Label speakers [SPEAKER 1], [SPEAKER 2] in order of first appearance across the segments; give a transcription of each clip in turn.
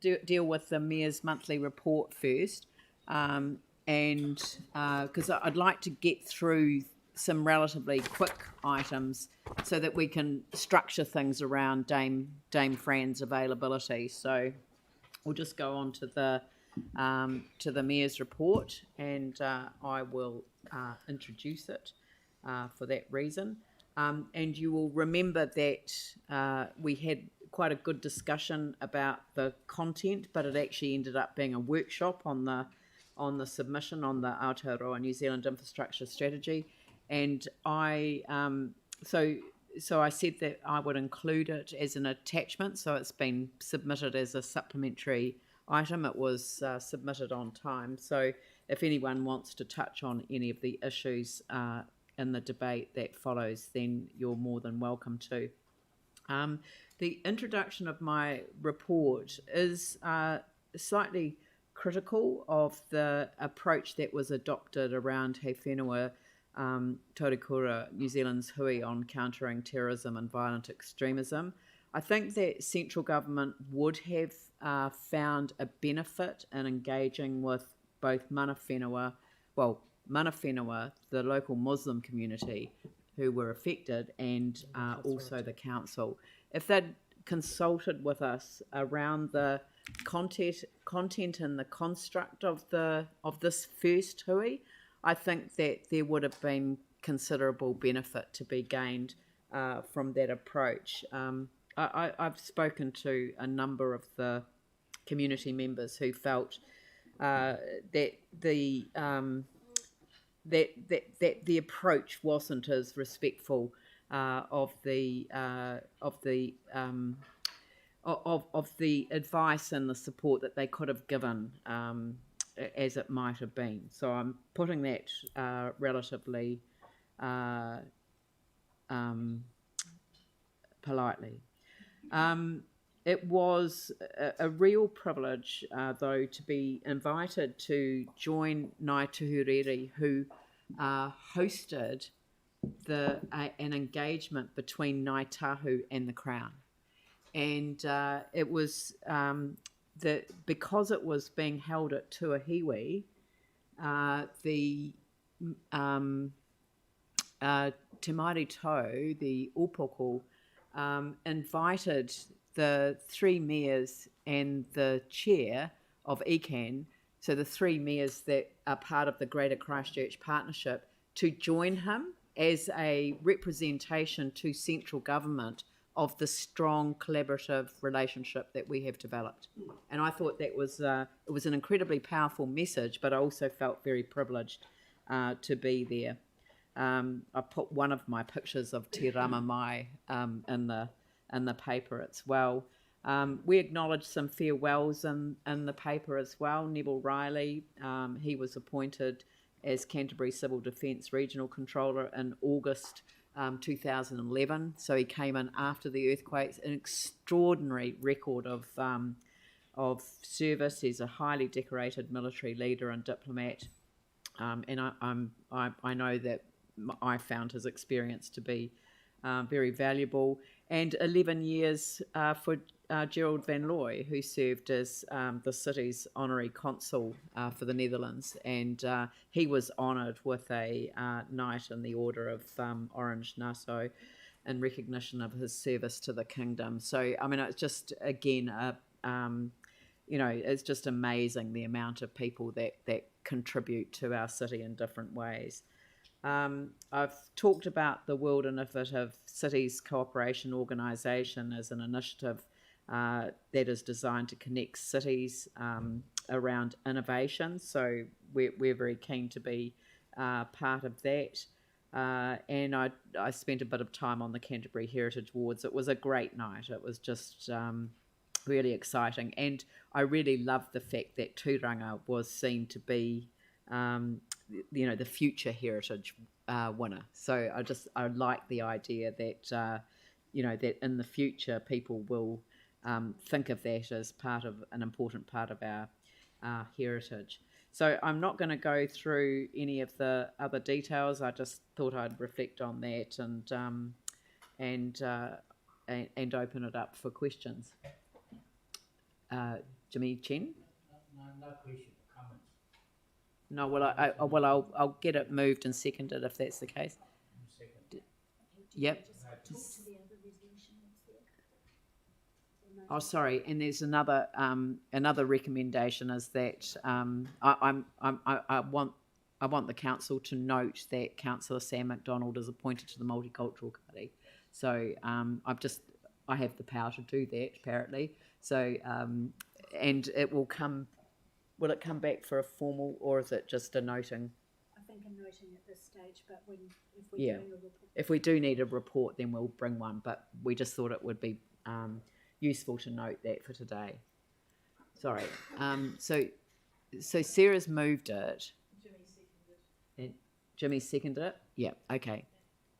[SPEAKER 1] deal with the Mayor's monthly report first, and because I'd like to get through some relatively quick items so that we can structure things around Dame Fran's availability. So we'll just go on to the Mayor's report, and I will introduce it for that reason. And you will remember that we had quite a good discussion about the content, but it actually ended up being a workshop on the submission on the Aotearoa New Zealand infrastructure strategy, and so I said that I would include it as an attachment. So it's been submitted as a supplementary item. It was submitted on time. So if anyone wants to touch on any of the issues in the debate that follows, then you're more than welcome to. The introduction of my report is slightly critical of the approach that was adopted around He Whenua Taurikura, New Zealand's hui on countering terrorism and violent extremism. I think that central government would have found a benefit in engaging with both mana whenua, the local Muslim community who were affected, and also the council. If they'd consulted with us around the content and the construct of this first hui, I think that there would have been considerable benefit to be gained from that approach. I've spoken to a number of the community members who felt that the approach wasn't as respectful of the advice and the support that they could have given as it might have been. So I'm putting that relatively politely. It was a real privilege, though, to be invited to join Ngāi Tuhurere, who hosted an engagement between Ngāi Tahu and the Crown. And it was because it was being held at Tuahiwi, the Te Marito, the Upoko, invited the three mayors and the chair of ECAN, so the three mayors that are part of the Greater Christchurch Partnership, to join him as a representation to central government of the strong collaborative relationship that we have developed. And I thought that was it was an incredibly powerful message, but I also felt very privileged to be there. I put one of my pictures of Te Rama Mai in the paper as well. We acknowledged some farewells in the paper as well. Neville Riley, he was appointed as Canterbury Civil Defence Regional Controller in August 2011, so he came in after the earthquakes. An extraordinary record of service. He's a highly decorated military leader and diplomat, and I know that I found his experience to be very valuable. And 11 years for Gerald Van Looy, who served as the city's honorary consul for the Netherlands, and he was honoured with a Knight in the Order of Orange Nassau in recognition of his service to the kingdom. So, I mean, it's just, again, it's just amazing the amount of people that contribute to our city in different ways. I've talked about the World Innovative Cities Cooperation Organisation as an initiative that is designed to connect cities around innovation. So we're very keen to be part of that. And I spent a bit of time on the Canterbury Heritage Awards. It was a great night. It was just really exciting. And I really loved the fact that Tūranga was seen to be the future heritage winner. So I like the idea that that in the future people will think of that as an important part of our heritage. So I'm not going to go through any of the other details. I just thought I'd reflect on that and open it up for questions. Jimmy Chen?
[SPEAKER 2] No question, comments.
[SPEAKER 1] No, I'll get it moved and seconded if that's the case.
[SPEAKER 2] Second.
[SPEAKER 1] Yep. Oh, sorry. And there's another recommendation is that I want the council to note that Councillor Sam McDonald is appointed to the Multicultural Party. So I have the power to do that apparently. So and it will come. Will it come back for a formal, or is it just a noting?
[SPEAKER 3] I think a noting at this stage, but if we're doing a report.
[SPEAKER 1] If we do need a report, then we'll bring one. But we just thought it would be useful to note that for today. Sorry. So Sarah's moved it. Jimmy seconded it. Yeah. Okay.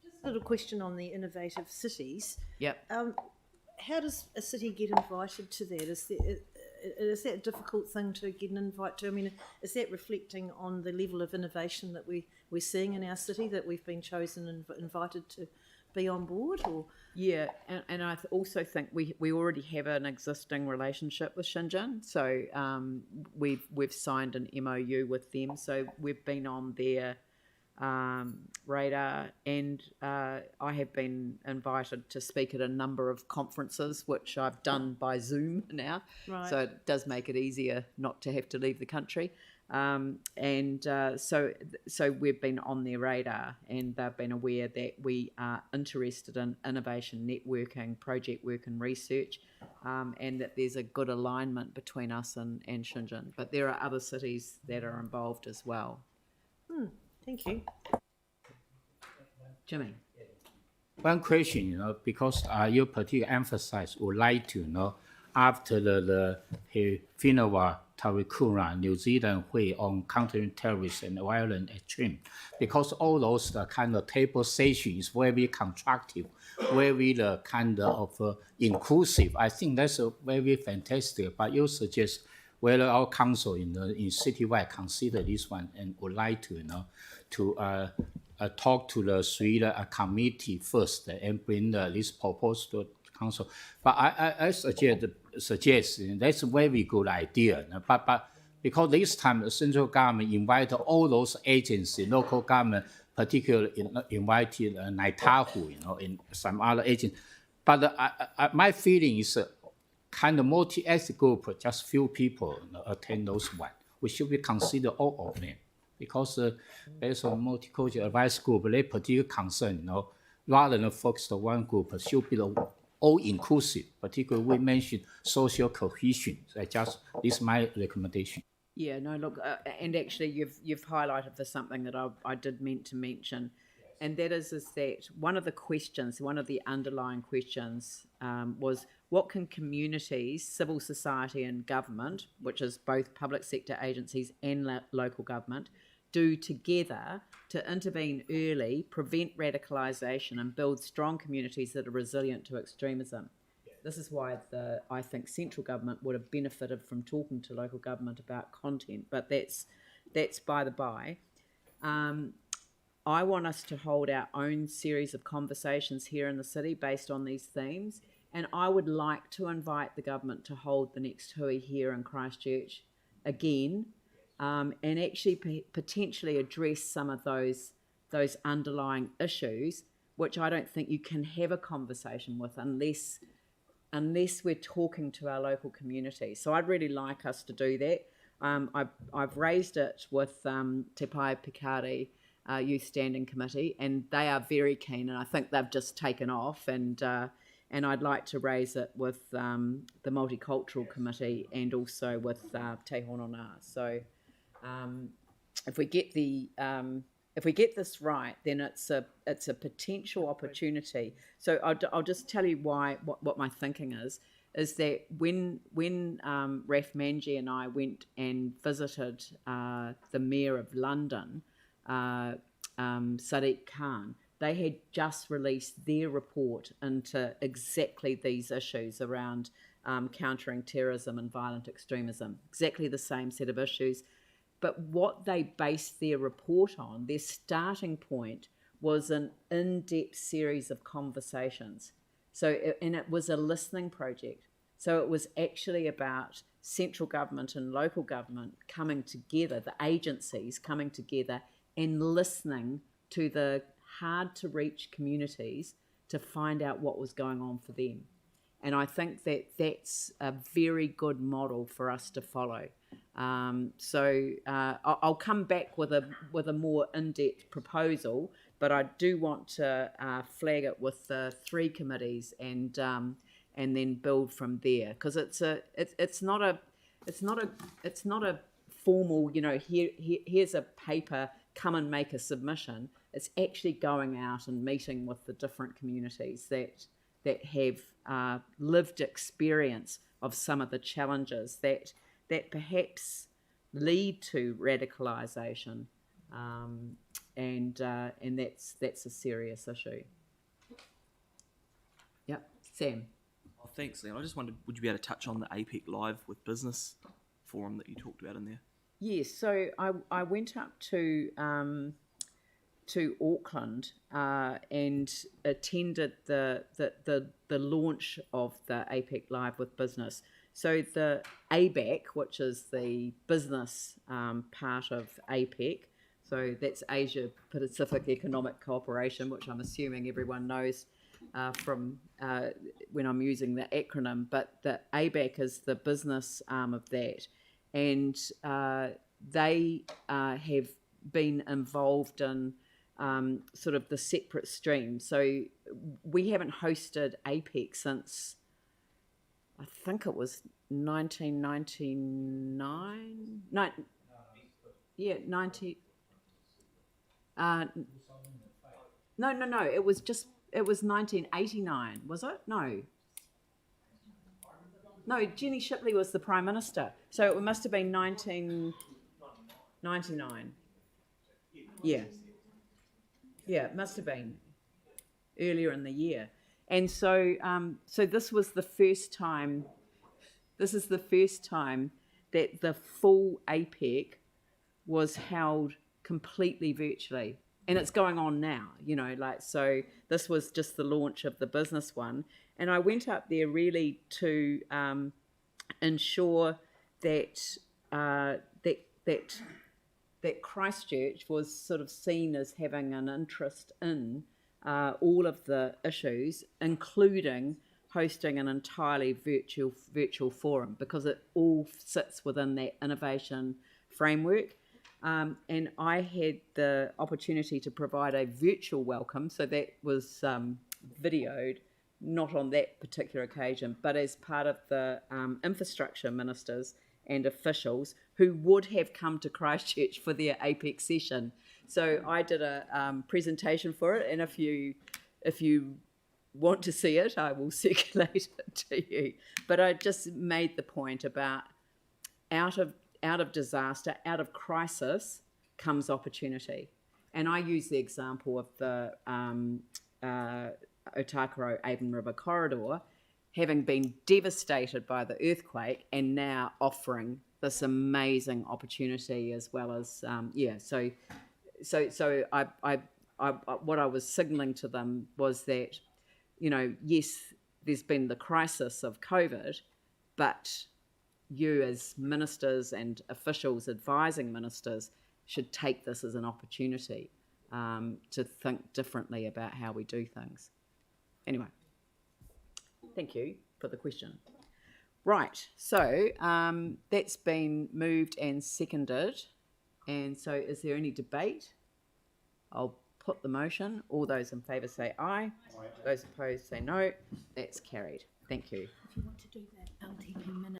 [SPEAKER 4] Just a little question on the innovative cities.
[SPEAKER 1] Yep.
[SPEAKER 4] How does a city get invited to that? Is that a difficult thing to get an invite to? I mean, is that reflecting on the level of innovation that we're seeing in our city, that we've been chosen and invited to be on board? Or
[SPEAKER 1] yeah, and I also think we already have an existing relationship with Shenzhen, so we've signed an MOU with them, so we've been on their radar, and I have been invited to speak at a number of conferences, which I've done by Zoom now.
[SPEAKER 4] Right.
[SPEAKER 1] So it does make it easier not to have to leave the country. So we've been on their radar, and they've been aware that we are interested in innovation, networking, project work and research, and that there's a good alignment between us and Shenzhen. But there are other cities that are involved as well.
[SPEAKER 4] Thank you.
[SPEAKER 1] Jimmy.
[SPEAKER 2] One question, because you particularly emphasize, would like to, after the Whenua Tarikura New Zealand Way on countering terrorism and violent extreme, because all those kind of table sessions very constructive, very kind of inclusive. I think that's very fantastic. But you suggest whether our council in citywide consider this one and would like to talk to the three committee first and bring this proposal to council. But I suggest that's a very good idea. But because this time the central government invited all those agencies, local government, particularly invited Naitahu, in some other agents. But my feeling is kind of multi-ethnic group, just few people attend those one. We should be consider all of them, because based on multicultural advice group, they particularly concerned, rather than focus on one group, should be all inclusive. Particularly, we mentioned social cohesion. This is my recommendation.
[SPEAKER 1] Yeah, no, look, and actually, you've highlighted for something that I did meant to mention, and that is that one of the underlying questions was, what can communities, civil society and government, which is both public sector agencies and local government, do together to intervene early, prevent radicalisation and build strong communities that are resilient to extremism? This is why I think central government would have benefited from talking to local government about content, but that's by the by. I want us to hold our own series of conversations here in the city based on these themes, and I would like to invite the government to hold the next hui here in Christchurch again, and actually potentially address some of those underlying issues, which I don't think you can have a conversation with unless we're talking to our local community. So I'd really like us to do that. I've raised it with Te Pai Pikari Youth Standing Committee, and they are very keen, and I think they've just taken off, and I'd like to raise it with the Multicultural Committee and also with Te Hononga. So if we get this right, then it's a potential opportunity. So I'll just tell you what my thinking is that when Raf Manji and I went and visited the Mayor of London, Sadiq Khan, they had just released their report into exactly these issues around countering terrorism and violent extremism, exactly the same set of issues. But what they based their report on, their starting point, was an in-depth series of conversations. And it was a listening project. So it was actually about central government and local government coming together, the agencies coming together and listening to the hard to reach communities to find out what was going on for them. And I think that that's a very good model for us to follow. I'll come back with a more in-depth proposal, but I do want to flag it with the 3 committees and then build from there, because it's not a formal, here's a paper, come and make a submission. It's actually going out and meeting with the different communities that have lived experience of some of the challenges that perhaps lead to radicalisation, and that's a serious issue. Yep, Sam.
[SPEAKER 5] Oh, thanks, Leon. I just wondered, would you be able to touch on the APEC Live with Business forum that you talked about in there?
[SPEAKER 1] Yes, so I went up to Auckland and attended the launch of the APEC Live with Business. So the APEC, which is the business part of APEC, so that's Asia Pacific Economic Cooperation, which I'm assuming everyone knows from when I'm using the acronym, but the APEC is the business arm of that. And they have been involved in sort of the separate stream. So we haven't hosted APEC since, I think it was 1999. No, yeah, 90. No. It was 1989. Was it? No, Jenny Shipley was the Prime Minister. So it must have been 1999. Yeah, it must have been earlier in the year. And so this was the first time. This is the first time that the full APEC was held completely virtually, and it's going on now. So this was just the launch of the business one, and I went up there really to ensure that that Christchurch was sort of seen as having an interest in all of the issues, including hosting an entirely virtual forum, because it all sits within that innovation framework. And I had the opportunity to provide a virtual welcome, so that was videoed, not on that particular occasion, but as part of the infrastructure ministers and officials who would have come to Christchurch for their APEC session. So I did a presentation for it, and if you want to see it, I will circulate it to you. But I just made the point about out of disaster, out of crisis comes opportunity. And I use the example of the Otakaro Avon River corridor having been devastated by the earthquake and now offering this amazing opportunity, as well as So I what I was signalling to them was that, yes, there's been the crisis of COVID, but you as ministers and officials advising ministers should take this as an opportunity to think differently about how we do things. Anyway, thank you for the question. Right, so that's been moved and seconded. And so is there any debate? I'll put the motion. All those in favour say aye. Those opposed say no. That's carried. Thank you.
[SPEAKER 3] If you want to do that LTP minute.